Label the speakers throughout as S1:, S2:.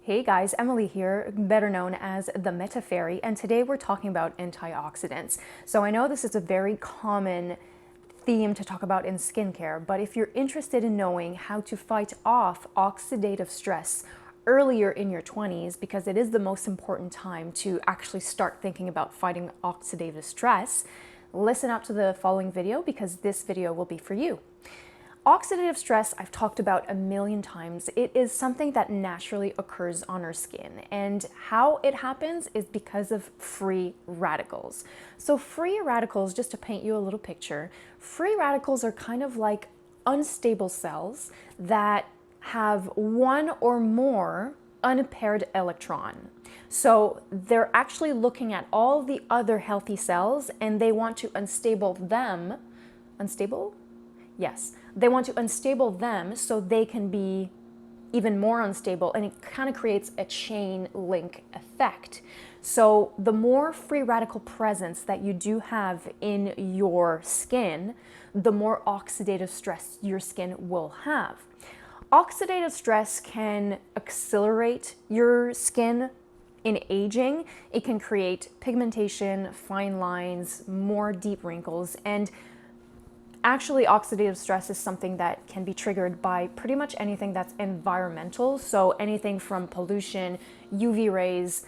S1: Hey guys, Emilie here, better known as the Meta Fairy, and today we're talking about antioxidants. So I know this is a very common theme to talk about in skincare, but if you're interested in knowing how to fight off oxidative stress earlier in your 20s, because it is the most important time to actually start thinking about fighting oxidative stress, listen up to the following video because this video will be for you. Oxidative stress, I've talked about a million times. It is something that naturally occurs on our skin, and how it happens is because of free radicals. So free radicals, just to paint you a little picture, free radicals are kind of like unstable cells that have one or more unpaired electron. So they're actually looking at all the other healthy cells and they want to unstable them. Unstable? Yes, they want to unstable them so they can be even more unstable, and it kind of creates a chain link effect. So the more free radical presence that you do have in your skin, the more oxidative stress your skin will have. Oxidative stress can accelerate your skin in aging. It can create pigmentation, fine lines, more deep wrinkles, and actually, oxidative stress is something that can be triggered by pretty much anything that's environmental. So anything from pollution, UV rays,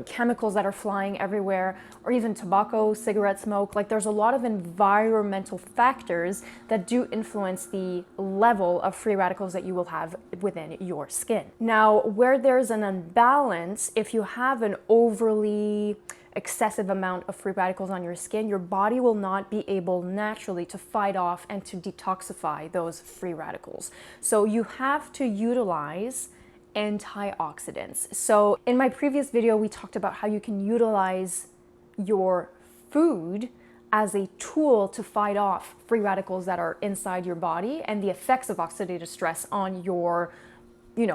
S1: chemicals that are flying everywhere, or even tobacco, cigarette smoke. Like there's a lot of environmental factors that do influence the level of free radicals that you will have within your skin. Now, where there's an imbalance, if you have an overly excessive amount of free radicals on your skin, your body will not be able naturally to fight off and to detoxify those free radicals. So you have to utilize antioxidants. So in my previous video, we talked about how you can utilize your food as a tool to fight off free radicals that are inside your body and the effects of oxidative stress on your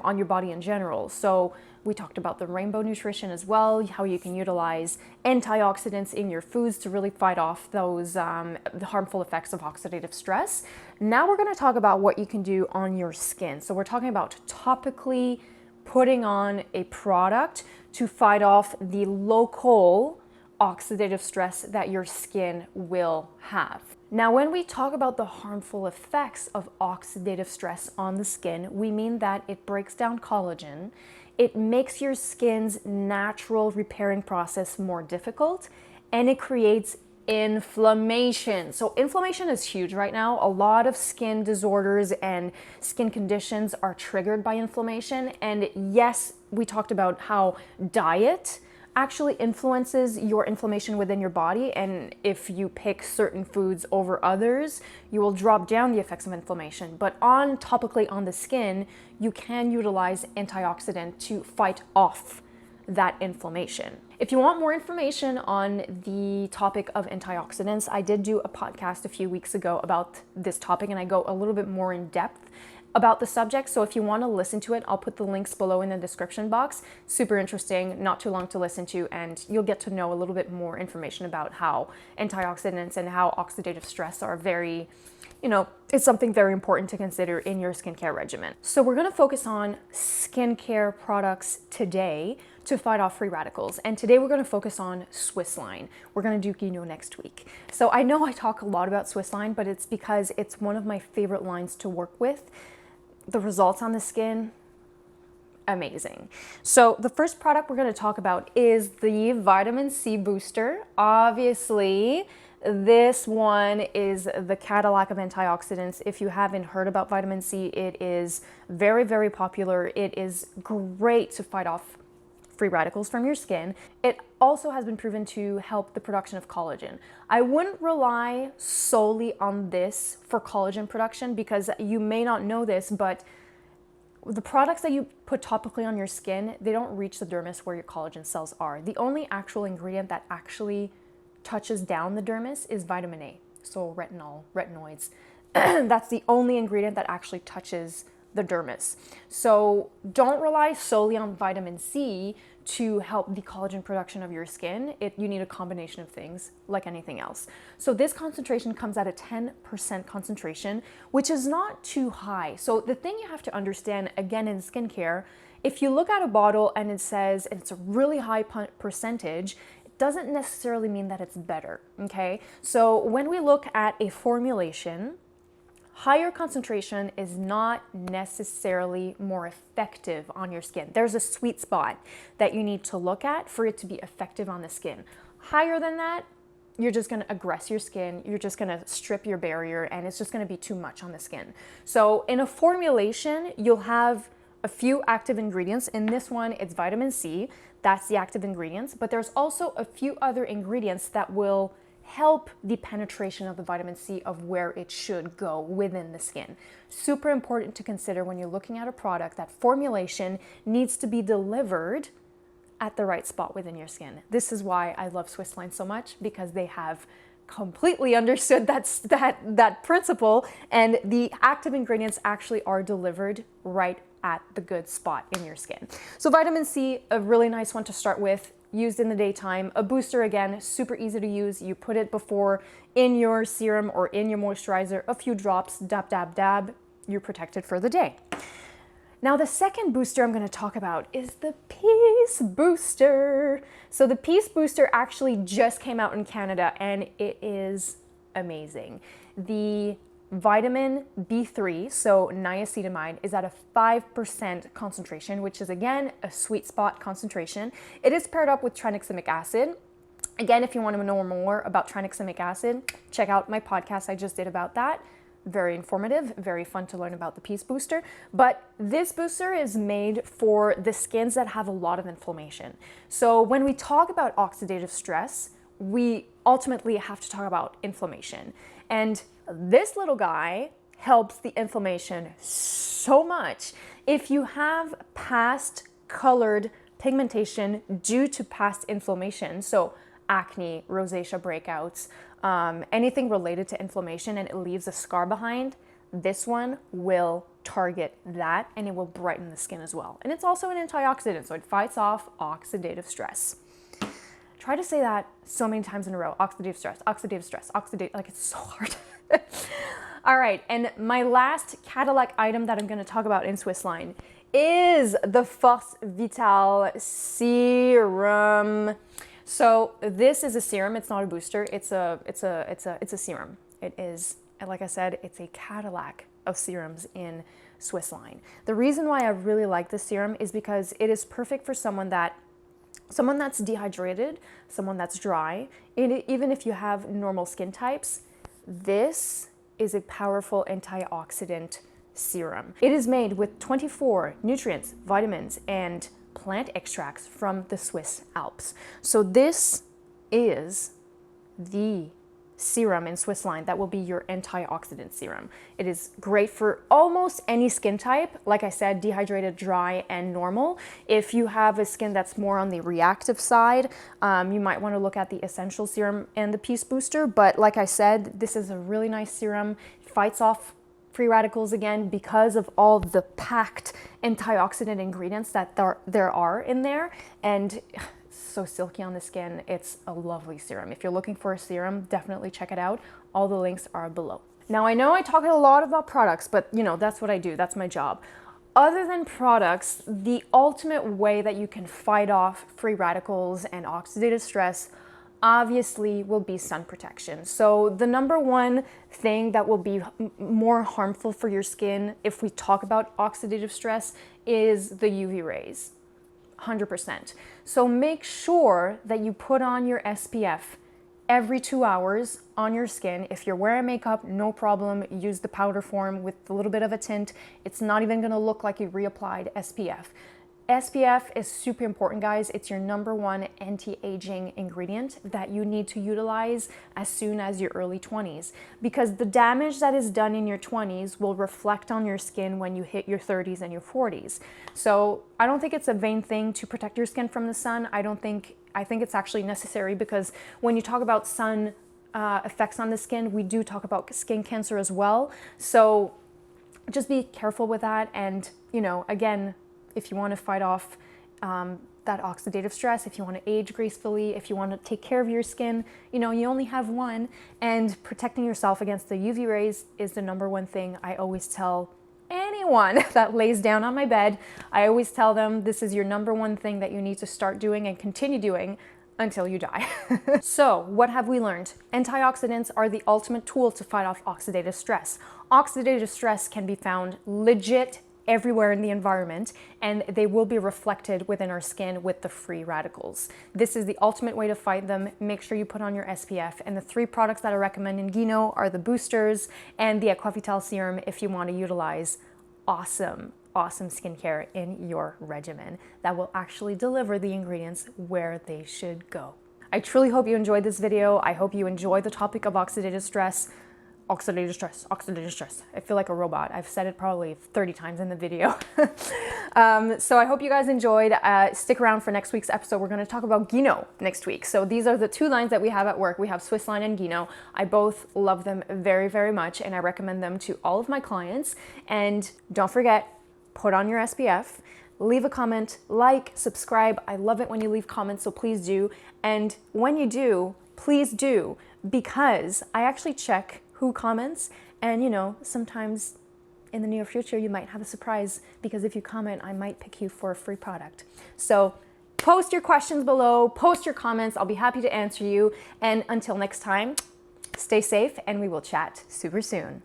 S1: on your body in general. So we talked about the rainbow nutrition as well, how you can utilize antioxidants in your foods to really fight off those the harmful effects of oxidative stress. Now we're going to talk about what you can do on your skin. So we're talking about topically putting on a product to fight off the local oxidative stress that your skin will have. Now, when we talk about the harmful effects of oxidative stress on the skin, we mean that it breaks down collagen, it makes your skin's natural repairing process more difficult, and it creates inflammation. So inflammation is huge right now. A lot of skin disorders and skin conditions are triggered by inflammation. And yes, we talked about how diet actually influences your inflammation within your body, and if you pick certain foods over others, you will drop down the effects of inflammation. But topically on the skin, you can utilize antioxidant to fight off that inflammation. If you want more information on the topic of antioxidants, I did do a podcast a few weeks ago about this topic, and I go a little bit more in depth about the subject. So if you want to listen to it, I'll put the links below in the description box. Super interesting, not too long to listen to, and you'll get to know a little bit more information about how antioxidants and how oxidative stress are very, it's something very important to consider in your skincare regimen. So we're going to focus on skincare products today to fight off free radicals. And today we're going to focus on Swiss line. We're going to do Guino next week. So I know I talk a lot about Swiss line, but it's because it's one of my favorite lines to work with. The results on the skin, amazing. So the first product we're going to talk about is the vitamin C booster. Obviously, this one is the Cadillac of antioxidants. If you haven't heard about vitamin C, it is very, very popular. It is great to fight off free radicals from your skin. It also has been proven to help the production of collagen. I wouldn't rely solely on this for collagen production because you may not know this, but the products that you put topically on your skin, they don't reach the dermis where your collagen cells are. The only actual ingredient that actually touches down the dermis is vitamin A, so retinoids. That's the only ingredient that actually touches the dermis. So don't rely solely on vitamin C to help the collagen production of your skin. You need a combination of things like anything else. So this concentration comes at a 10% concentration, which is not too high. So the thing you have to understand, again, in skincare, if you look at a bottle and it says it's a really high percentage, it doesn't necessarily mean that it's better, okay? So when we look at a formulation, higher concentration is not necessarily more effective on your skin. There's a sweet spot that you need to look at for it to be effective on the skin. Higher than that, you're just gonna aggress your skin, you're just gonna strip your barrier, and it's just gonna be too much on the skin. So in a formulation, you'll have a few active ingredients. In this one, it's vitamin C, that's the active ingredients, but there's also a few other ingredients that will help the penetration of the vitamin C of where it should go within the skin. Super important to consider when you're looking at a product. That formulation needs to be delivered at the right spot within your skin. This is why I love Swiss Line so much, because they have completely understood that principle, and the active ingredients actually are delivered right at the good spot in your skin. So vitamin C, a really nice one to start with, used in the daytime. A booster, again, super easy to use. You put it before in your serum or in your moisturizer, a few drops, dab, dab, dab, you're protected for the day. Now, the second booster I'm going to talk about is the Peace Booster. So the Peace Booster actually just came out in Canada, and it is amazing. The vitamin B3, so niacinamide, is at a 5% concentration, which is again a sweet spot concentration. It is paired up with tranexamic acid. Again, if you want to know more about tranexamic acid, check out my podcast I just did about that. Very informative, very fun to learn about the Peace Booster. But this booster is made for the skins that have a lot of inflammation. So when we talk about oxidative stress, we ultimately have to talk about inflammation. And this little guy helps the inflammation so much. If you have past colored pigmentation due to past inflammation, so acne, rosacea breakouts, anything related to inflammation, and it leaves a scar behind, this one will target that, and it will brighten the skin as well. And it's also an antioxidant, so it fights off oxidative stress. Try to say that so many times in a row. Oxidative stress, oxidative stress, oxidative, like it's so hard. All right, and my last Cadillac item that I'm going to talk about in Swiss Line is the Force Vitale Serum. So this is a serum. It's not a booster. It's a serum. It is, like I said, it's a Cadillac of serums in Swiss Line. The reason why I really like this serum is because it is perfect for someone that's dehydrated, someone that's dry, even if you have normal skin types. This is a powerful antioxidant serum. It is made with 24 nutrients, vitamins, and plant extracts from the Swiss Alps. So this is the serum in Swiss Line that will be your antioxidant serum. It is great for almost any skin type. Like I said, dehydrated, dry, and normal. If you have a skin that's more on the reactive side, you might want to look at the Essential Serum and the Peace Booster. But like I said, this is a really nice serum. It fights off free radicals again because of all the packed antioxidant ingredients that there are in there. And so silky on the skin. It's a lovely serum. If you're looking for a serum, definitely check it out. All the links are below. Now, I know I talk a lot about products, but you know, that's what I do. That's my job. Other than products, the ultimate way that you can fight off free radicals and oxidative stress obviously will be sun protection. So the number one thing that will be more harmful for your skin if we talk about oxidative stress is the UV rays. 100%. So make sure that you put on your SPF every 2 hours on your skin. If you're wearing makeup, no problem. Use the powder form with a little bit of a tint. It's not even going to look like you reapplied SPF. SPF is super important, guys. It's your number one anti-aging ingredient that you need to utilize as soon as your early 20s, because the damage that is done in your 20s will reflect on your skin when you hit your 30s and your 40s. So I don't think it's a vain thing to protect your skin from the sun. I think it's actually necessary, because when you talk about sun effects on the skin, we do talk about skin cancer as well. So just be careful with that. And, you know, again, if you want to fight off that oxidative stress, if you want to age gracefully, if you want to take care of your skin, you know, you only have one, and protecting yourself against the UV rays is the number one thing I always tell anyone that lays down on my bed. I always tell them this is your number one thing that you need to start doing and continue doing until you die. So what have we learned? Antioxidants are the ultimate tool to fight off oxidative stress. Oxidative stress can be found legit everywhere in the environment, and they will be reflected within our skin with the free radicals. This is the ultimate way to fight them. Make sure you put on your SPF. And the 3 products that I recommend in Gino are the boosters and the Aqua serum if you want to utilize awesome skincare in your regimen that will actually deliver the ingredients where they should go. I truly hope you enjoyed this video. I hope you enjoy the topic of oxidative stress. Oxidative stress, oxidative stress. I feel like a robot. I've said it probably 30 times in the video. So I hope you guys enjoyed. Stick around for next week's episode. We're going to talk about Gino next week. So these are the 2 lines that we have at work. We have Swiss line and Gino. I both love them very, very much, and I recommend them to all of my clients. And don't forget, put on your SPF, leave a comment, like, subscribe. I love it when you leave comments, so please do. And when you do, please do, because I actually check who comments, and you know, sometimes in the near future you might have a surprise, because if you comment, I might pick you for a free product. So post your questions below, post your comments. I'll be happy to answer you. And until next time, stay safe, and we will chat super soon.